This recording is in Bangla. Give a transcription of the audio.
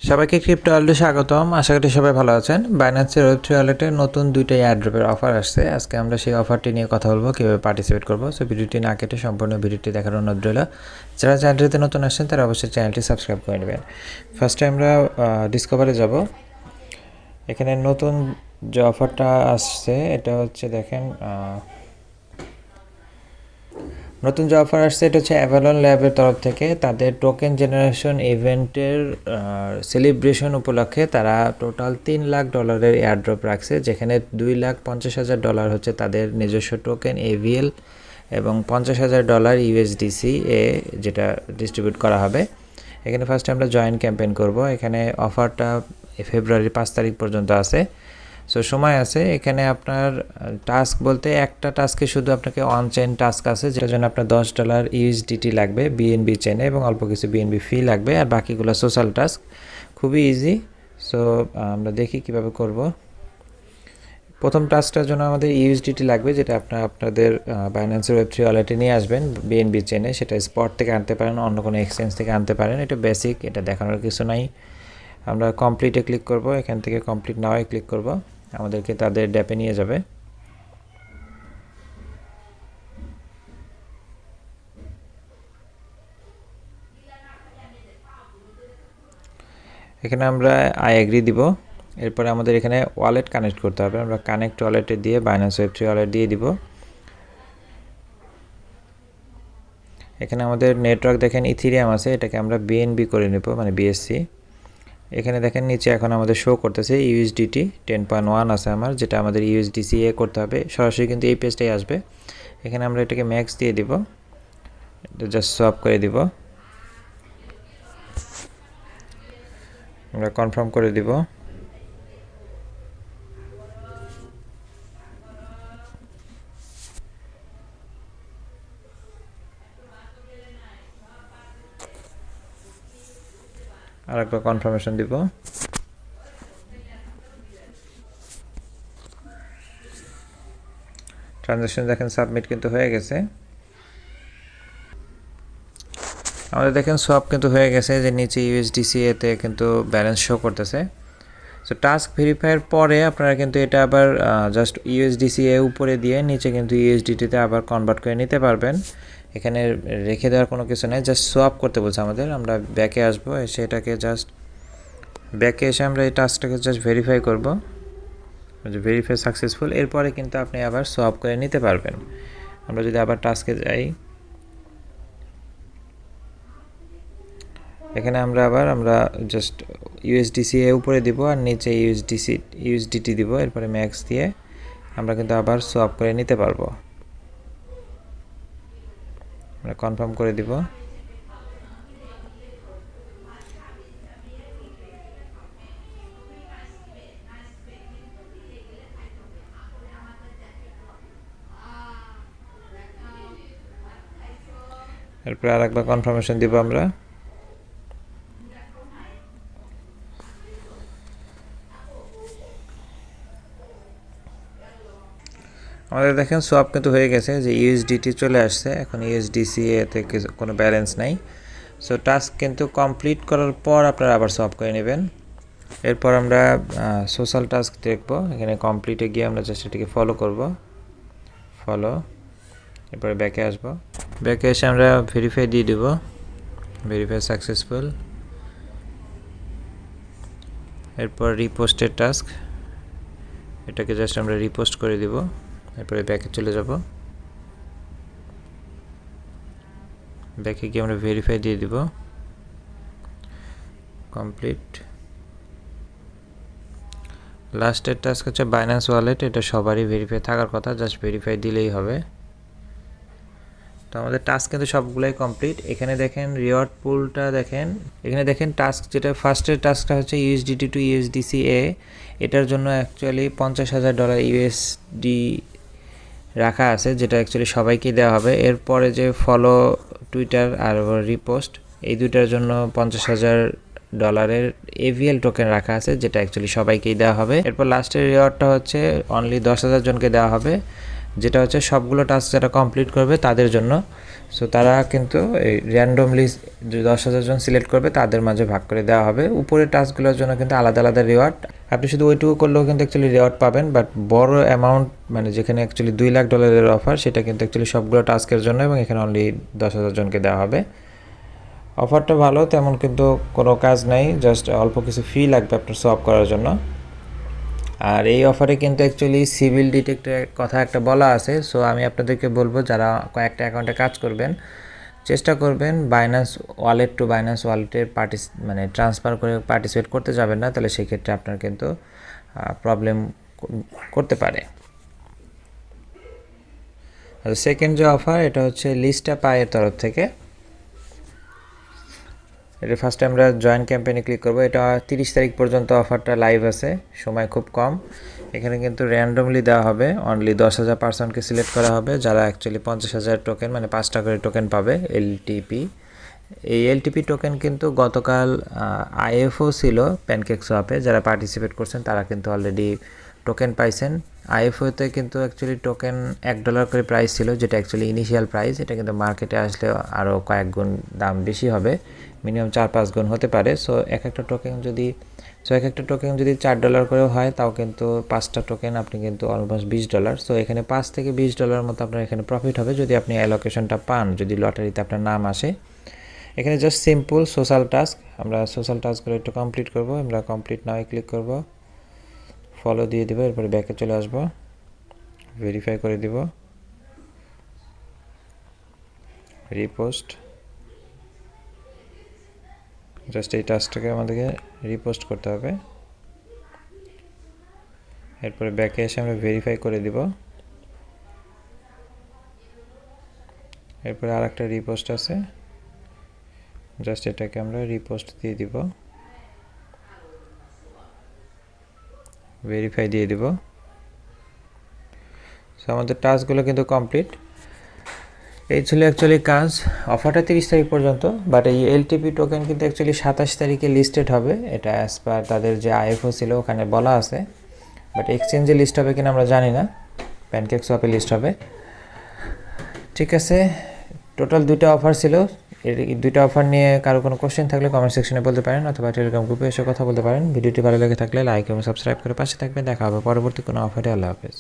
সবাইকে ক্রিপ্টো ওয়ার্ল্ডে স্বাগতম। আশা করি সবাই ভালো আছেন। বাইন্যান্সের ওয়েব3 ওয়ালেটে নতুন 2টা এয়ারড্রপের অফার আসছে। আজকে আমরা সেই অফারটি নিয়ে কথা বলবো, কীভাবে পার্টিসিপেট করবো। সো ভিডিওটি না কেটে সম্পূর্ণ ভিডিওটি দেখার অনুরোধ রইল। যারা চ্যানেলটিতে নতুন আসছেন তারা অবশ্যই চ্যানেলটি সাবস্ক্রাইব করে নেবেন। ফার্স্টে আমরা ডিসকভারে যাব। এখানে নতুন যে অফারটা আসছে এটা হচ্ছে দেখেন, নতুন যে অফার আসছে এটা হচ্ছে অ্যাভালন ল্যাবের তরফ থেকে তাদের টোকেন জেনারেশন ইভেন্টের সেলিব্রেশন উপলক্ষে তারা টোটাল $3 লাখ এয়ারড্রপ রাখছে, যেখানে $2,50,000 হচ্ছে তাদের নিজস্ব টোকেন AVL এবং $50,000 USDC যেটা ডিস্ট্রিবিউট করা হবে। এখানে ফার্স্টে আমরা জয়েন ক্যাম্পেইন করব। এখানে অফারটা ফেব্রুয়ারির 5 তারিখ পর্যন্ত আছে। সো সময় আছে। এখানে আপনার টাস্ক বলতে একটা টাস্কে শুধু আপনাকে অন চেইন টাস্ক আছে, যেটার জন্য আপনার $10 USDT লাগবে BNB চেনে এবং অল্প কিছু BNB ফি লাগবে, আর বাকিগুলো সোশ্যাল টাস্ক, খুবই ইজি। সো আমরা দেখি কিভাবে করব। প্রথম টাস্কটার জন্য আমাদের USDT লাগবে, যেটা আপনাদের বাইন্যান্সের ওয়েব3 ওয়ালেটে নিয়ে আসবেন BNB চেনে। সেটা স্পট থেকে আনতে পারেন, অন্য কোনো এক্সচেঞ্জ থেকে আনতে পারেন। এটা বেসিক, এটা দেখানোর কিছু নাই। আমরা কমপ্লিটে ক্লিক করব। এখান থেকে কমপ্লিট নাও ক্লিক করব, আমাদেরকে তাদের ড্যাপে নিয়ে যাবে। এখানে আমরা আই এগ্রি দিব। এরপরে আমাদের এখানে ওয়ালেট কানেক্ট করতে হবে। আমরা কানেক্ট ওয়ালেটে দিয়ে বাইন্যান্স ওয়েব3 ওয়ালেট দিয়ে দিব। এখানে আমাদের নেটওয়ার্ক দেখেন ইথিরিয়াম আছে, এটাকে আমরা BNB করে নেব, মানে BSC। এখানে দেখেন নিচে এখন আমাদের শো করতেছে USDT 10.1 আছে আমার, যেটা আমাদের USDC করতে হবে। সরাসরি কিন্তু এই পেজটাই আসবে। এখানে আমরা এটাকে ম্যাক্স দিয়ে দিব, এটা জাস্ট সোয়াপ করে দিব। আমরা কনফার্ম করে দিব। আর একবার কনফার্মেশন দিব। ট্রানজ্যাকশন দেখেন সাবমিট কিন্তু হয়ে গেছে। আমাদের দেখেন সোয়াপ কিন্তু হয়ে গেছে, যে নিচে USDC এতে কিন্তু ব্যালেন্স শো করতেছে। সো টাস্ক ভেরিফাইয়ের পরে আপনারা কিন্তু এটা আবার জাস্ট USDC উপরে দিয়ে নিচে কিন্তু USDT-তে আবার কনভার্ট করে নিতে পারবেন। এখানে রেখে দেওয়ার কোনো কিছু নেই, জাস্ট সোয়াপ করতে বলছে আমাদের। আমরা ব্যাকে আসবো, এসে এটাকে জাস্ট ব্যাকে এসে আমরা এই টাস্কটাকে জাস্ট ভেরিফাই করব, ভেরিফাই সাকসেসফুল। এরপরে কিন্তু আপনি আবার সোয়াপ করে নিতে পারবেন। আমরা যদি আবার টাস্কে যাই, এখানে আমরা জাস্ট USDC উপরে দিব আর নিচে USDT দিব। এরপরে ম্যাক্স দিয়ে আমরা কিন্তু আবার সোয়াপ করে নিতে পারবো। আমরা কনফার্ম করে দিব। এরপরে আর একবার কনফার্মেশন দিব আমরা। আমাদের দেখেন সোয়াপ কিন্তু হয়ে গেছে, যে USDT চলে আসছে। এখন USDC এতে কোনো ব্যালেন্স নাই। সো টাস্ক কিন্তু কমপ্লিট করার পর আপনারা আবার সোয়াপ করে নেবেন। এরপর আমরা সোশ্যাল টাস্ক দেখব। এখানে কমপ্লিটে গিয়ে আমরা জাস্ট এটাকে ফলো করব, ফলো। এরপরে ব্যাকে আসব। ব্যাকে এসে আমরা ভেরিফাই দিয়ে দেব, ভেরিফাই সাকসেসফুল। এরপর রিপোস্টের টাস্ক, এটাকে জাস্ট আমরা রিপোস্ট করে দিব। এরপরে ব্যাকে চলে যাব। ব্যাকে গিয়ে আমরা ভেরিফাই দিয়ে দিব, কমপ্লিট। লাস্টের টাস্ক হচ্ছে বাইন্যান্স ওয়ালেট। এটা সবারই ভেরিফাই থাকার কথা, জাস্ট ভেরিফাই দিলেই হবে। তো আমাদের টাস্ক কিন্তু সবগুলাই কমপ্লিট। এখানে দেখেন রিওয়ার্ড পুলটা দেখেন, এখানে দেখেন টাস্ক যেটা ফার্স্টের টাস্কটা হচ্ছে USDT টু USDC এটার জন্য অ্যাকচুয়ালি $50,000 USD রাখা আছে, যেটা অ্যাকচুয়ালি সবাইকেই দেওয়া হবে। এরপরে যে ফলো, টুইটার আর রিপোস্ট, এই দুইটার জন্য $50,000 AVL টোকেন রাখা আছে, যেটা অ্যাকচুয়ালি সবাইকেই দেওয়া হবে। এরপর লাস্টের রিওয়ার্ডটা হচ্ছে অনলি 10,000 জনকে দেওয়া হবে, যেটা হচ্ছে সবগুলো টাস্ক যারা কমপ্লিট করবে তাদের জন্য। সো তারা কিন্তু এই র্যান্ডমলি 10,000 জন সিলেক্ট করবে, তাদের মাঝে ভাগ করে দেওয়া হবে। উপরের টাস্কগুলোর জন্য কিন্তু আলাদা আলাদা রিওয়ার্ড, আপনি শুধু ওইটুকু করলেও কিন্তু অ্যাকচুয়ালি রিওয়ার্ড পাবেন। বাট বড় অ্যামাউন্ট মানে যেখানে অ্যাকচুয়ালি $2,00,000 অফার, সেটা কিন্তু অ্যাকচুয়ালি সবগুলো টাস্কের জন্য, এবং এখানে অনলি 10,000 জনকে দেওয়া হবে। অফারটা ভালো, তেমন কিন্তু কোনো কাজ নাই, জাস্ট অল্প কিছু ফি লাগবে আপনার সোয়াপ করার জন্য। আর এই অফারে কিন্তু অ্যাকচুয়ালি সিভিল ডিটেক্টের কথা একটা বলা আছে। সো আমি আপনাদেরকে বলবো, যারা কয়েকটা অ্যাকাউন্টে কাজ করবেন, চেষ্টা করবেন বাইন্যান্স ওয়ালেট টু বাইন্যান্স ওয়ালেটে মানে ট্রান্সফার করে পার্টিসিপেট করতে যাবেন না, তাহলে সেক্ষেত্রে আপনার কিন্তু প্রবলেম করতে পারে। আর সেকেন্ড যে অফার, এটা হচ্ছে লিস্টা পায়ের তরফ থেকে। এটা ফার্স্টে আমরা জয়েন ক্যাম্পেইনে ক্লিক করবো। এটা 30 তারিখ পর্যন্ত অফারটা লাইভ আছে, সময় খুব কম। এখানে কিন্তু র্যান্ডমলি দেওয়া হবে, অনলি 10,000 পার্সনকে সিলেক্ট করা হবে, যারা অ্যাকচুয়ালি 50,000 টোকেন মানে 5 টাকা করে টোকেন পাবে এলটিপি। এই এলটিপি টোকেন কিন্তু গতকাল আইএফও ছিল প্যানকেকসোয়াপে, যারা পার্টিসিপেট করছেন তারা কিন্তু অলরেডি টোকেন পাইছেন। আইএফওতে কিন্তু অ্যাকচুয়ালি টোকেন $1 করে প্রাইস ছিল, যেটা অ্যাকচুয়ালি ইনিশিয়াল প্রাইস। এটা কিন্তু মার্কেটে আসলে আরও কয়েক গুণ দাম বেশি হবে, মিনিমাম 4-5 গুণ হতে পারে। সো এক একটা টোকেন যদি $4 করেও হয়, তাও কিন্তু 5টা টোকেন আপনি কিন্তু অলমোস্ট $20। সো এখানে $5 থেকে $20 মতো আপনার এখানে প্রফিট হবে যদি আপনি অ্যালোকেশনটা পান, যদি লটারিতে আপনার নাম আসে। এখানে জাস্ট সিম্পল সোশ্যাল টাস্ক, আমরা সোশ্যাল টাস্কগুলো একটু কমপ্লিট করব। আমরা কমপ্লিট নাও ক্লিক করব, ফলো দিয়ে দিব, এরপরে ব্যাকে চলে আসব, ভেরিফাই করে দিব, রিপোস্ট। জাস্ট এই টাস্কটাকে আমাদেরকে রিপোস্ট করতে হবে। এরপরে ব্যাকে এসে আমরা ভেরিফাই করে দিব। এরপরে আর একটা রিপোস্ট আছে, জাস্ট এটাকে আমরা রিপোস্ট দিয়ে দিব, ভেরিফাই দিয়ে দিব। সো আমাদের টাস্কগুলো কিন্তু কমপ্লিট। এই ছিল অ্যাকচুয়ালি কাজ। অফারটা 30 তারিখ পর্যন্ত, বাট এই এলটিপি টোকেন কিন্তু অ্যাকচুয়ালি 27 তারিখে লিস্টেড হবে। এটা অ্যাজ পার তাদের যে আইএফও ছিল ওখানে বলা আছে, বাট এক্সচেঞ্জে লিস্ট হবে কিনা আমরা জানি না, প্যানকেকসোয়াপে লিস্ট হবে। ঠিক আছে, টোটাল 2টা অফার ছিল। এই 2টা অফার নিয়ে কারো কোনো কোশ্চেন থাকলে কমেন্ট সেকশনে বলতে পারেন, অথবা টেলিগ্রাম গ্রুপে এসে কথা বলতে পারেন। ভিডিওটি ভালো লেগে থাকলে লাইক এবং সাবস্ক্রাইব করে পাশে থাকবেন। দেখা হবে পরবর্তী কোনো অফারে। আল্লাহ হাফেজ।